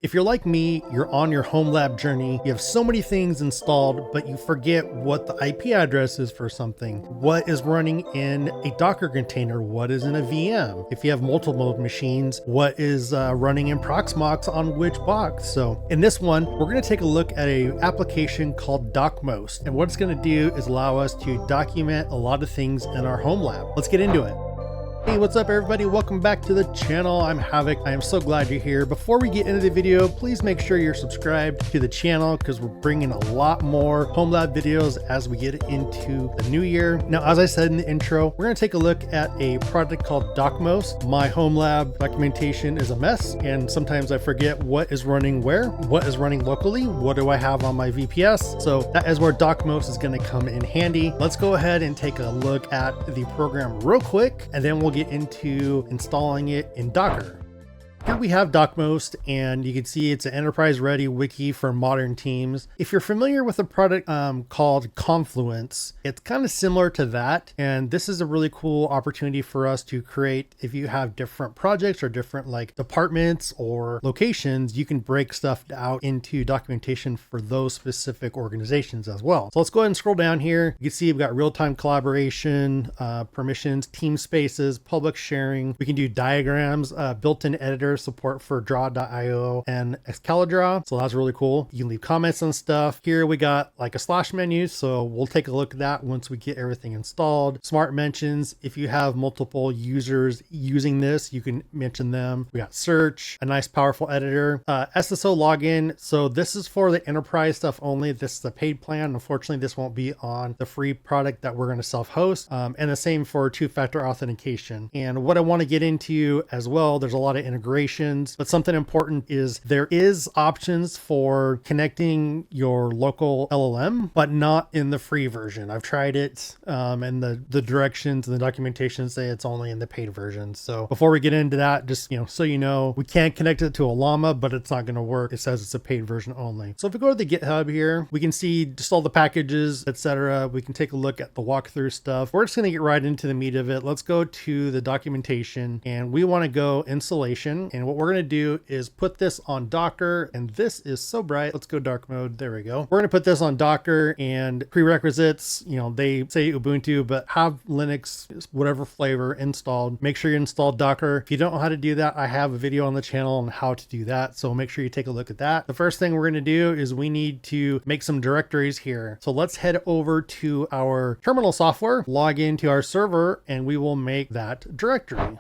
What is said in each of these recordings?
If you're like me, you're on your home lab journey, you have so many things installed, but you forget what the IP address is for something. What is running in a Docker container? What is in a VM? If you have multiple machines, what is running in Proxmox on which box? So in this one, we're going to take a look at an application called Docmost. And what it's going to do is allow us to document a lot of things in our home lab. Let's get into it. Hey, what's up everybody? Welcome back to the channel. I'm HAVOK. I am so glad you're here. Before we get into the video, please make sure you're subscribed to the channel because we're bringing a lot more home lab videos as we get into the new year. Now, as I said in the intro, we're going to take a look at a project called Docmost. My home lab documentation is a mess, and sometimes I forget what is running where, what is running locally, what do I have on my VPS. So that is where Docmost is going to come in handy. Let's go ahead and take a look at the program real quick, and then we'll get into installing it in Docker. Here we have Docmost, and you can see it's an enterprise ready wiki for modern teams. If you're familiar with a product called Confluence, it's kind of similar to that. And this is a really cool opportunity for us to create, if you have different projects or different like departments or locations, you can break stuff out into documentation for those specific organizations as well. So let's go ahead and scroll down here. You can see we've got real-time collaboration, permissions, team spaces, public sharing. We can do diagrams, built-in editor support for draw.io and Excalidraw. So that's really cool. You can leave comments on stuff. Here we got like a slash menu. So we'll take a look at that once we get everything installed. Smart mentions. If you have multiple users using this, you can mention them. We got search, a nice powerful editor, SSO login. So this is for the enterprise stuff only. This is the paid plan. Unfortunately, this won't be on the free product that we're going to self-host. And the same for two-factor authentication. And what I want to get into as well, there's a lot of integration, but something important is there is options for connecting your local LLM, but not in the free version. I've tried it, and the directions and the documentation say it's only in the paid version. So before we get into that, just so you know, we can't connect it to a llama, but it's not going to work. It says it's a paid version only. So if we go to the GitHub here, we can see just all the packages, etc. We can take a look at the walkthrough stuff. We're just going to get right into the meat of it. Let's go to the documentation, and we want to go installation. And what we're going to do is put this on Docker, and this is so bright. Let's go dark mode. There we go. We're going to put this on Docker, and prerequisites, they say Ubuntu, but have Linux, whatever flavor installed. Make sure you install Docker. If you don't know how to do that, I have a video on the channel on how to do that. So make sure you take a look at that. The first thing we're going to do is we need to make some directories here. So let's head over to our terminal software, log into our server, and we will make that directory.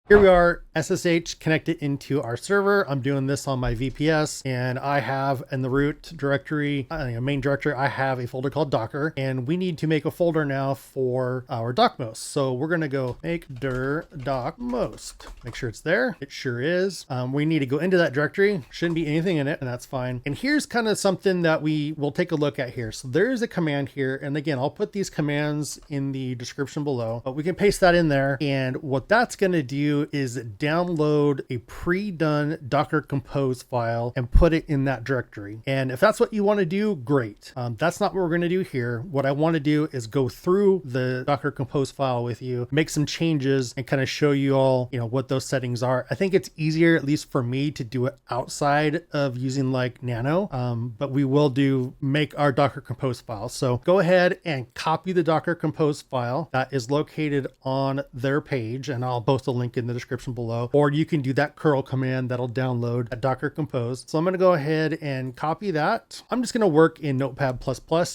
Here we are, SSH connected into our server. I'm doing this on my VPS, and I have in the root directory, main directory, I have a folder called Docker, and we need to make a folder now for our Docmost. So we're going to go make dir Docmost. Make sure it's there. It sure is. We need to go into that directory. Shouldn't be anything in it, and that's fine. And here's kind of something that we will take a look at here. So there's a command here, and again, I'll put these commands in the description below, but we can paste that in there. And what that's going to do is download a pre-done Docker Compose file and put it in that directory. And if that's what you want to do, great. That's not what we're going to do here. What I want to do is go through the Docker Compose file with you, make some changes, and kind of show you all, what those settings are. I think it's easier, at least for me, to do it outside of using like Nano, but we will make our Docker Compose file. So go ahead and copy the Docker Compose file that is located on their page, and I'll post a link in the description below, or you can do that curl command that'll download a Docker Compose. So I'm going to go ahead and copy that. I'm just going to work in Notepad++.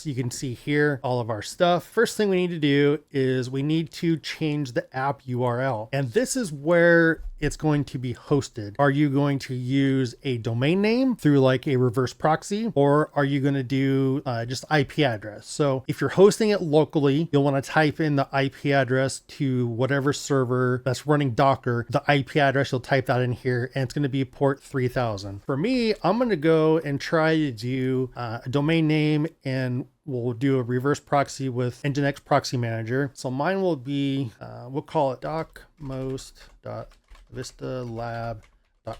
You can see here all of our stuff. First thing we need to do is we need to change the app URL, and this is where it's going to be hosted. Are you going to use a domain name through like a reverse proxy, or are you going to do just IP address? So if you're hosting it locally, you'll want to type in the IP address to whatever server that's running Docker. The IP address, you'll type that in here, and it's going to be port 3000. For me, I'm going to go and try to do a domain name, and we'll do a reverse proxy with Nginx Proxy Manager. So mine will be, we'll call it docmost.vistalab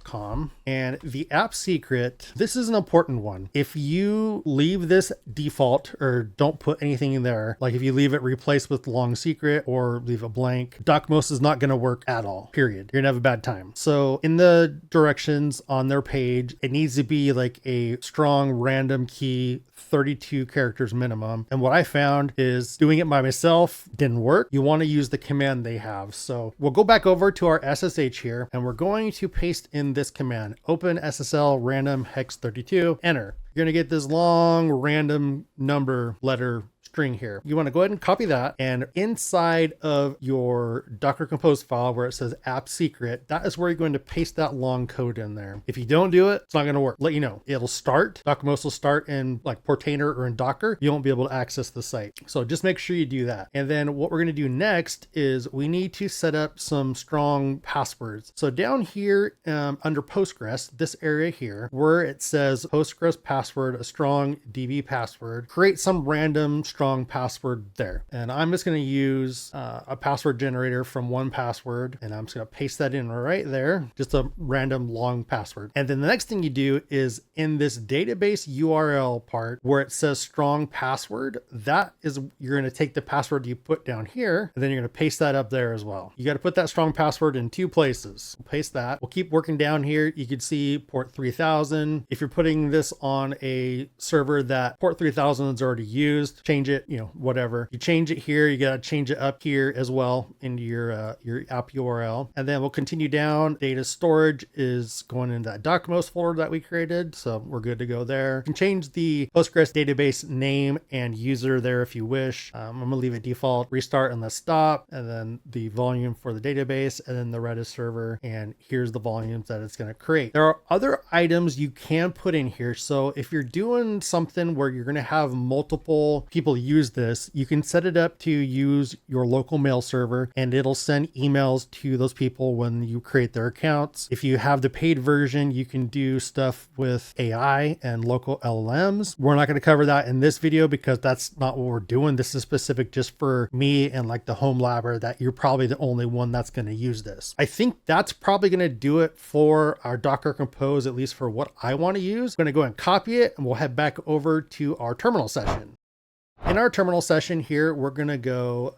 com. And the app secret, this is an important one. If you leave this default or don't put anything in there, like if you leave it replaced with long secret or leave it blank, Docmost is not going to work at all, period. You're gonna have a bad time. So in the directions on their page, it needs to be like a strong random key, 32 characters minimum. And what I found is doing it by myself didn't work. You want to use the command they have. So we'll go back over to our SSH here, and we're going to paste in this command, open SSL random hex 32, enter. You're going to get this long random number letter string here. You want to go ahead and copy that, and inside of your Docker Compose file where it says app secret, that is where you're going to paste that long code in there. If you don't do it, it's not going to work. Let you know. It'll start. Docmost will start in like Portainer or in Docker. You won't be able to access the site. So just make sure you do that. And then what we're going to do next is we need to set up some strong passwords. So down here under Postgres, this area here where it says Postgres password, a strong DB password, create some random strong password there. And I'm just going to use a password generator from 1Password, and I'm just going to paste that in right there, just a random long password. And then the next thing you do is in this database URL part where it says strong password, that is, you're going to take the password you put down here, and then you're going to paste that up there as well. You got to put that strong password in 2 places. We'll paste that. We'll keep working down here. You can see port 3000. If you're putting this on a server that port 3000 is already used, change it, whatever. You change it here, you got to change it up here as well into your app URL. And then we'll continue down. Data storage is going into that Docmost folder that we created. So we're good to go there. You can change the Postgres database name and user there if you wish. I'm going to leave it default, restart and let's stop. And then the volume for the database and then the Redis server. And here's the volumes that it's going to create. There are other items you can put in here. So if you're doing something where you're going to have multiple people use this, you can set it up to use your local mail server and it'll send emails to those people when you create their accounts. If you have the paid version, you can do stuff with AI and local LLMs. We're not going to cover that in this video because that's not what we're doing. This is specific just for me and like the home labber, that you're probably the only one that's going to use this. I think that's probably going to do it for our Docker Compose, at least for what I want to use. I'm going to go and copy it and we'll head back over to our terminal session. In our terminal session here, we're going to go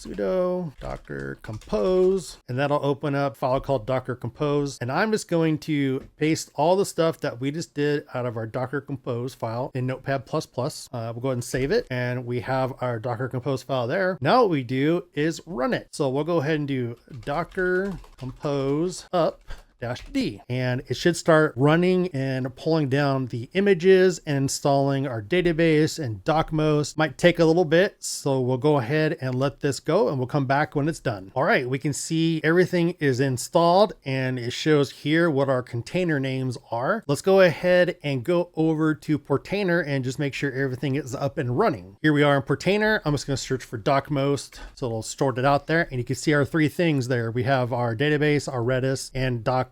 sudo docker compose, and that'll open up a file called docker compose. And I'm just going to paste all the stuff that we just did out of our docker compose file in Notepad++. We'll go ahead and save it, and we have our docker compose file there. Now what we do is run it. So we'll go ahead and do docker compose up -d, and it should start running and pulling down the images and installing our database and Docmost. Might take a little bit, so we'll go ahead and let this go and we'll come back when it's done. All right, we can see everything is installed and it shows here what our container names are. Let's go ahead and go over to Portainer and just make sure everything is up and running. Here we are in Portainer. I'm just going to search for Docmost, so it'll sort it out there, and you can see our 3 things there. We have our database, our Redis, and Docmost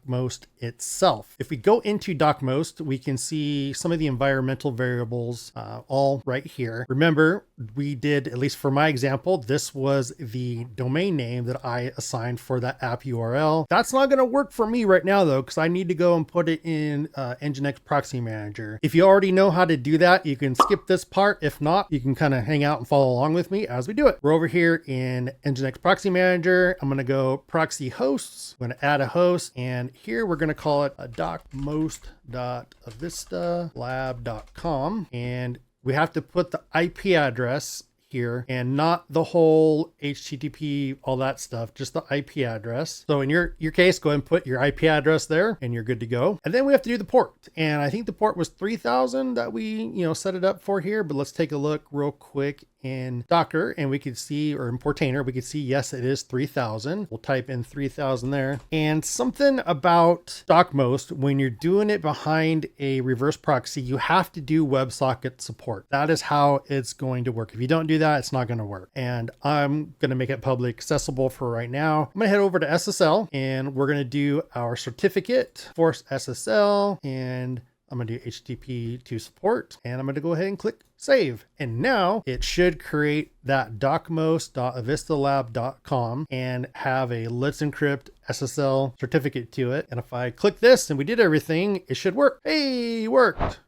itself. If we go into Docmost, we can see some of the environmental variables all right here. Remember, we did, at least for my example, this was the domain name that I assigned for that app URL. That's not going to work for me right now though, because I need to go and put it in Nginx Proxy Manager. If you already know how to do that, you can skip this part. If not, you can kind of hang out and follow along with me as we do it. We're over here in Nginx Proxy Manager. I'm going to go proxy hosts. I'm going to add a host, and here we're going to call it a docmost.avistalab.com, and we have to put the IP address here and not the whole HTTP, all that stuff, just the IP address. So in your case, go ahead and put your IP address there and you're good to go. And then we have to do the port. And I think the port was 3000 that we, set it up for here, but let's take a look real quick in Docker and we could see, or in Portainer, we could see, yes, it is 3000. We'll type in 3000 there. And something about Docmost, when you're doing it behind a reverse proxy, you have to do WebSocket support. That is how it's going to work. If you don't do that, it's not going to work. And I'm going to make it public accessible for right now. I'm going to head over to SSL and we're going to do our certificate, force SSL, and I'm gonna do HTTP to support, and I'm gonna go ahead and click save. And now it should create that docmost.avistalab.com and have a Let's Encrypt SSL certificate to it. And if I click this and we did everything, it should work. Hey, worked.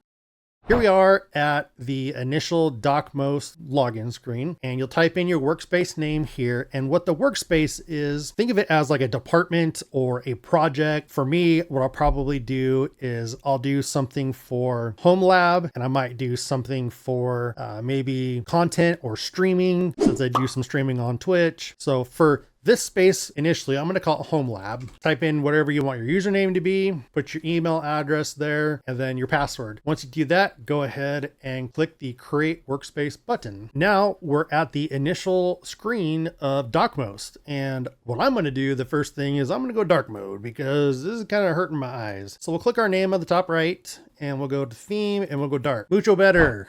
Here we are at the initial Docmost login screen, and you'll type in your workspace name here. And what the workspace is, think of it as like a department or a project. For me, what I'll probably do is I'll do something for Home Lab, and I might do something for maybe content or streaming, since I do some streaming on Twitch. So for this space, initially, I'm going to call it Home Lab. Type in whatever you want your username to be, put your email address there, and then your password. Once you do that, go ahead and click the Create Workspace button. Now we're at the initial screen of Docmost. And what I'm going to do, the first thing is I'm going to go dark mode because this is kind of hurting my eyes. So we'll click our name at the top right, and we'll go to theme, and we'll go dark. Mucho better.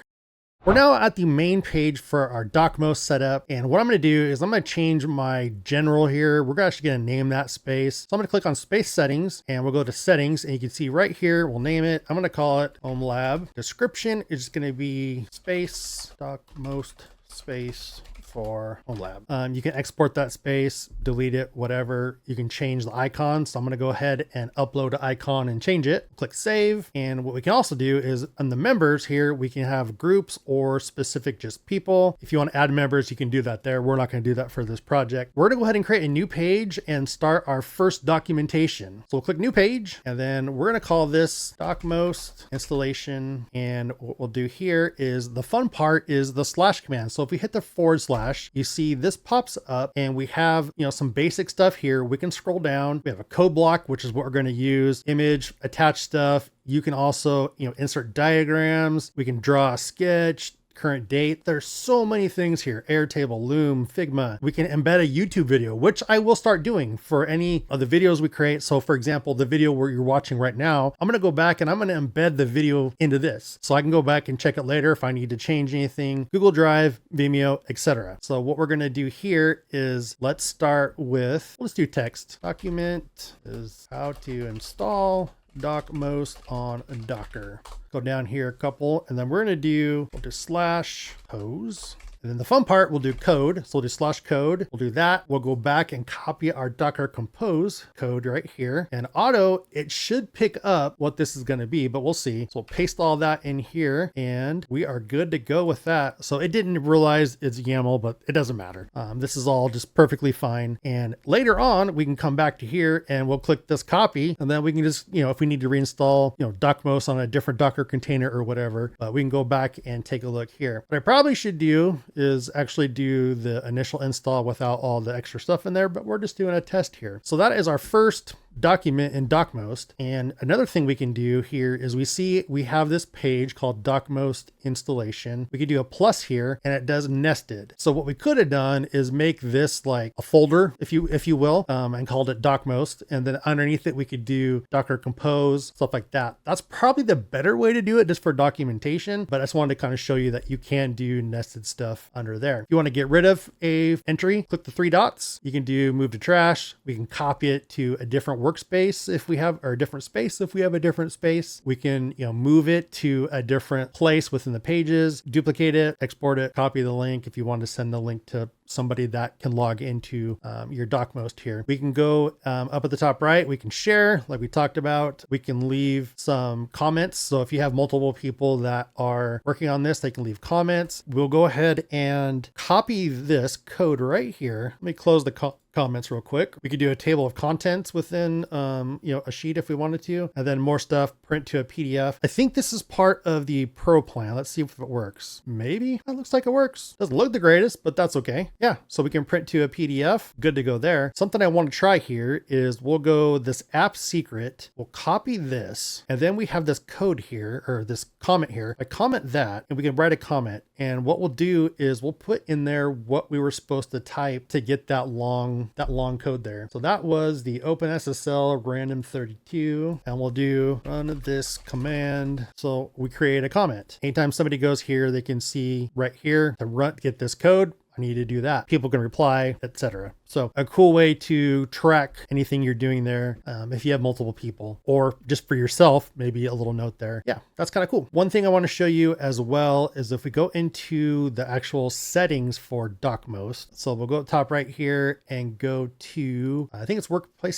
We're now at the main page for our Docmost setup. And what I'm going to do is I'm going to change my general here. We're actually going to name that space. So I'm going to click on space settings, and we'll go to settings, and you can see right here, we'll name it. I'm going to call it Home Lab. Description is just going to be space, Docmost space for Home Lab. You can export that space, delete it, whatever. You can change the icon. So I'm going to go ahead and upload the icon and change it. Click save. And what we can also do is on the members here, we can have groups or specific just people. If you want to add members, you can do that there. We're not going to do that for this project. We're going to go ahead and create a new page and start our first documentation. So we'll click new page, and then we're going to call this Docmost installation. And what we'll do here is the fun part is the slash command. So if we hit the // you see this pops up, and we have, some basic stuff here. We can scroll down. We have a code block, which is what we're going to use, image, attach stuff. You can also, insert diagrams. We can draw a sketch, current date. There's so many things here. Airtable, Loom, Figma. We can embed a YouTube video, which I will start doing for any of the videos we create. So for example, the video where you're watching right now, I'm going to go back and I'm going to embed the video into this. So I can go back and check it later if I need to change anything, Google Drive, Vimeo, etc. So what we're going to do here is let's start with, let's do text. Document is how to install Docmost on Docker. Go down here a couple, and then we'll do /hose. And then the fun part, we'll do code. So we'll do /code. We'll do that. We'll go back and copy our Docker compose code right here. And auto, it should pick up what this is going to be, but we'll see. So we'll paste all that in here, and we are good to go with that. So it didn't realize it's YAML, but it doesn't matter. This is all just perfectly fine. And later on, we can come back to here and we'll click this copy, and then we can just, if we need to reinstall, Docmost on a different Docker container or whatever, we can go back and take a look here. What I probably should do is actually do the initial install without all the extra stuff in there, but we're just doing a test here. So that is our first document in Docmost. And another thing we can do here is we have this page called Docmost installation. We could do a plus here, and it does nested. So what we could have done is make this like a folder, if you will, and called it Docmost. And then underneath it, we could do Docker compose, stuff like that. That's probably the better way to do it just for documentation, but I just wanted to kind of show you that you can do nested stuff under there. If you want to get rid of a entry, click the 3 dots. You can do move to trash. We can copy it to a different workspace if we have, or a different space if we have a different space. We can move it to a different place within the pages, duplicate it, export it, copy the link if you want to send the link to somebody that can log into your Docmost here. We can go up at the top right, we can share like we talked about. We can leave some comments. So if you have multiple people that are working on this, they can leave comments. We'll go ahead and copy this code right here. Let me close the comments real quick. We could do a table of contents within a sheet if we wanted to, and then more stuff, print to a PDF. I think this is part of the pro plan. Let's see if it works. Maybe that looks like it works. Doesn't look the greatest, but that's okay. Yeah, so we can print to a PDF. Good to go there. Something I want to try here is we'll go this app secret. We'll copy this, and then we have this code here, or this comment here. I comment that, and we can write a comment. And what we'll do is we'll put in there what we were supposed to type to get that long code there. So that was the OpenSSL random 32, and we'll do run this command. So we create a comment. Anytime somebody goes here, they can see right here to get this code. I need to do that. People can reply, etc. So a cool way to track anything you're doing there if you have multiple people, or just for yourself, maybe a little note there. Yeah, that's kind of cool. One thing I want to show you as well is if we go into the actual settings for Docmost. So we'll go up top right here and go to, I think it's workspace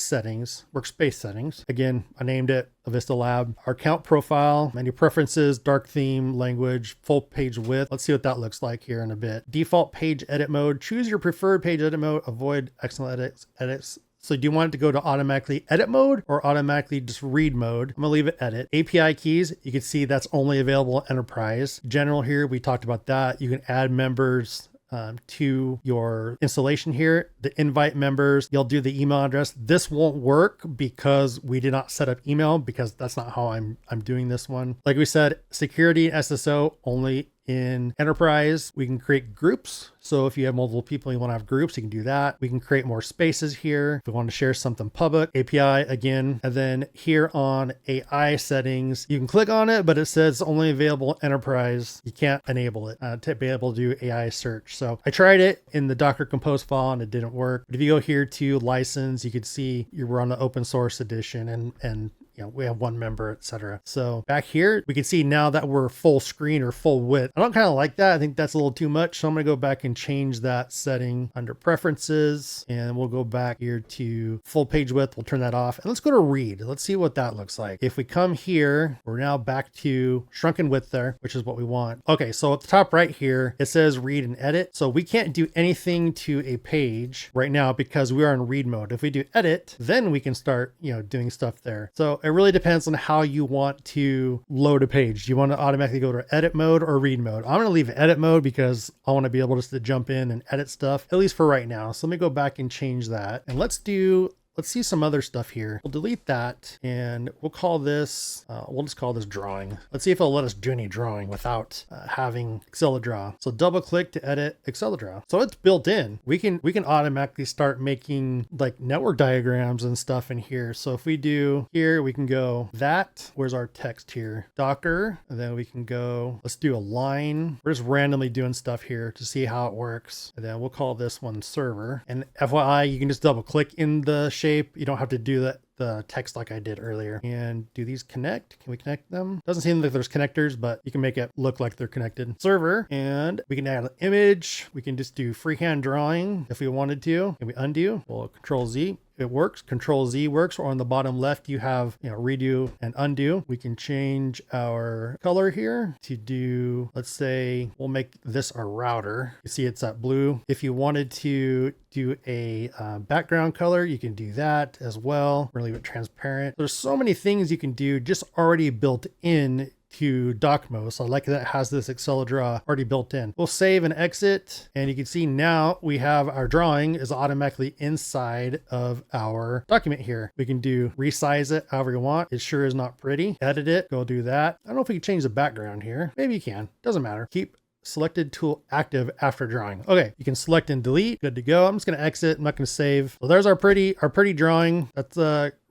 settings. Again, I named it a Vista Lab. Our account profile, menu preferences, dark theme, language, full page width. Let's see what that looks like here in a bit. Default page edit mode. Choose your preferred page edit mode. Avoid excellent edits. So do you want it to go to automatically edit mode or automatically just read mode? I'm gonna leave it edit. API keys, you can see that's only available in enterprise. General here, we talked about that. You can add members to your installation here. The invite members, you'll do the email address. This won't work because we did not set up email, because that's not how I'm doing this one. Like we said, security and SSO only in enterprise. We can create groups. So if you have multiple people and you want to have groups, you can do that. We can create more spaces here. If we want to share something public, API again. And then here on AI settings, you can click on it, but it says only available enterprise. You can't enable it to be able to do AI search. So I tried it in the Docker Compose file and it didn't work. But if you go here to license, you can see you're on the open source edition and we have one member, etc. So back here, we can see now that we're full screen or full width. I don't kind of like that. I think that's a little too much. So I'm going to go back and change that setting under preferences, and we'll go back here to full page width. We'll turn that off, and let's go to read. Let's see what that looks like. If we come here, we're now back to shrunken width there, which is what we want. Okay, so at the top right here, it says read and edit. So we can't do anything to a page right now because we are in read mode. If we do edit, then we can start, doing stuff there. So it really depends on how you want to load a page. Do you want to automatically go to edit mode or read mode? I'm going to leave edit mode because I want to be able just to jump in and edit stuff, at least for right now. So let me go back and change that. And let's see some other stuff here. We'll delete that and we'll call this, we'll just call this drawing. Let's see if it'll let us do any drawing without having Excelodraw. So double click to edit Excelodraw. So it's built in. We can automatically start making like network diagrams and stuff in here. So if we do here, we can go that, where's our text here? Docker, and then we can go, let's do a line. We're just randomly doing stuff here to see how it works. And then we'll call this one server. And FYI, you can just double click in the shape. You don't have to do the text like I did earlier. And do these connect? Can we connect them? Doesn't seem like there's connectors, but you can make it look like they're connected. Server, and we can add an image. We can just do freehand drawing if we wanted to. Can we undo? Well, Control Z. It works. Control Z works. Or on the bottom left, you have, redo and undo. We can change our color here to do, let's say we'll make this our router. You see it's that blue. If you wanted to do a background color, you can do that as well. We're gonna leave it transparent. There's so many things you can do just already built in to Docmost. I like that it has this Excelodraw already built in. We'll save and exit, and you can see now we have our drawing is automatically inside of our document here. We can do resize it however you want. It sure is not pretty. Edit it, go do that. I don't know if we can change the background here. Maybe you can, doesn't matter. Keep selected tool active after drawing. Okay, you can select and delete. Good to go. I'm just going to exit. I'm not going to save. So there's our pretty drawing. That's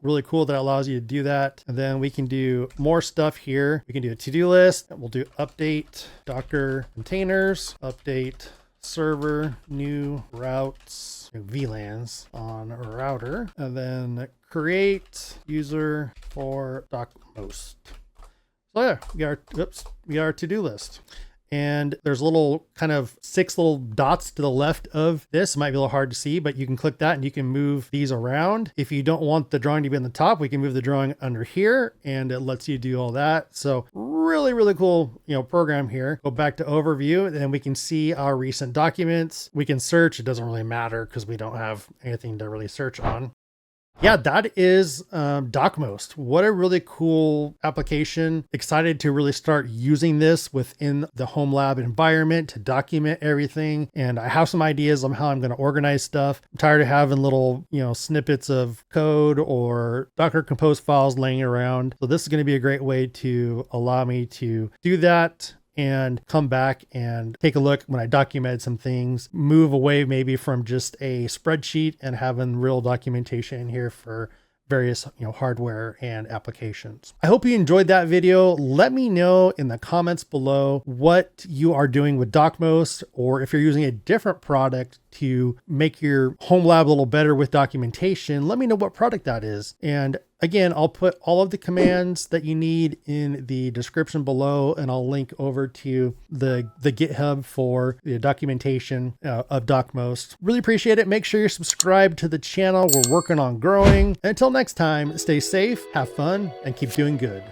really cool that allows you to do that. And then we can do more stuff here. We can do a to-do list. We'll do update Docker containers, update server, new routes, VLANs on router, and then create user for Docmost. So yeah, we got our to-do list. And there's little kind of 6 little dots to the left of this. It might be a little hard to see, but you can click that and you can move these around. If you don't want the drawing to be on the top, we can move the drawing under here and it lets you do all that. So really, really cool, program here. Go back to overview and then we can see our recent documents. We can search. It doesn't really matter because we don't have anything to really search on. Yeah, that is Docmost. What a really cool application. Excited to really start using this within the home lab environment to document everything. And I have some ideas on how I'm going to organize stuff. I'm tired of having little, snippets of code or Docker Compose files laying around. So this is going to be a great way to allow me to do that and come back and take a look when I documented some things, move away maybe from just a spreadsheet and having real documentation in here for various, hardware and applications. I hope you enjoyed that video. Let me know in the comments below what you are doing with Docmost, or if you're using a different product to make your home lab a little better with documentation. Let me know what product that is. And again, I'll put all of the commands that you need in the description below, and I'll link over to the GitHub for the documentation of Docmost. Really appreciate it. Make sure you're subscribed to the channel. We're working on growing. Until next time, stay safe, have fun, and keep doing good.